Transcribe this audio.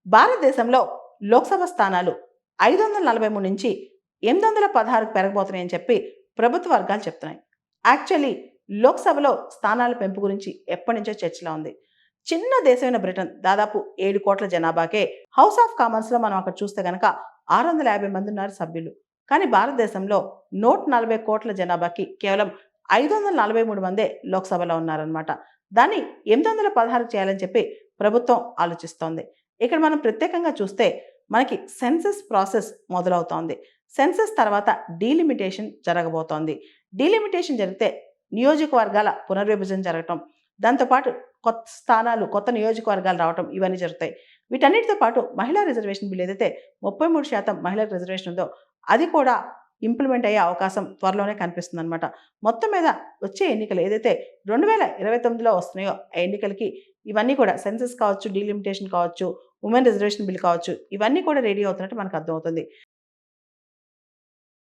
భారతదేశంలో లోక్సభ స్థానాలు 543 నుంచి 816కు పెరగబోతున్నాయని చెప్పి ప్రభుత్వ వర్గాలు చెప్తున్నాయి. యాక్చువల్లీ లోక్సభలో స్థానాల పెంపు గురించి ఎప్పటినుంచో చర్చలో ఉంది. చిన్న దేశమైన బ్రిటన్ దాదాపు 7 కోట్ల జనాభాకే హౌస్ ఆఫ్ కామన్స్‌లో మనం అక్కడ చూస్తే గనక 650 మంది ఉన్నారు సభ్యులు. కానీ భారతదేశంలో 140 కోట్ల జనాభాకి కేవలం 543 మందే లోక్సభలో ఉన్నారనమాట. దాన్ని 816 చేయాలని చెప్పి ప్రభుత్వం ఆలోచిస్తోంది. ఇక్కడ మనం ప్రత్యేకంగా చూస్తే మనకి సెన్సస్ ప్రాసెస్ మొదలవుతోంది. సెన్సస్ తర్వాత డీలిమిటేషన్ జరగబోతోంది. డీలిమిటేషన్ జరిగితే నియోజకవర్గాల పునర్విభజన జరగటం, దాంతోపాటు కొత్త స్థానాలు, కొత్త నియోజకవర్గాలు రావటం ఇవన్నీ జరుగుతాయి. వీటన్నిటితో పాటు మహిళా రిజర్వేషన్ బిల్ ఏదైతే 33% మహిళలకు రిజర్వేషన్ ఉందో అది కూడా ఇంప్లిమెంట్ అయ్యే అవకాశం త్వరలోనే కనిపిస్తుందనమాట. మొత్తం మీద వచ్చే ఎన్నికలు ఏదైతే 2029లో వస్తున్నాయో ఆ ఎన్నికలకి ఇవన్నీ కూడా సెన్సస్ కావచ్చు, డీలిమిటేషన్ కావచ్చు, ఉమెన్ రిజర్వేషన్ బిల్ కావచ్చు, ఇవన్నీ కూడా రెడీ అవుతున్నట్టు మనకు అర్థమవుతుంది.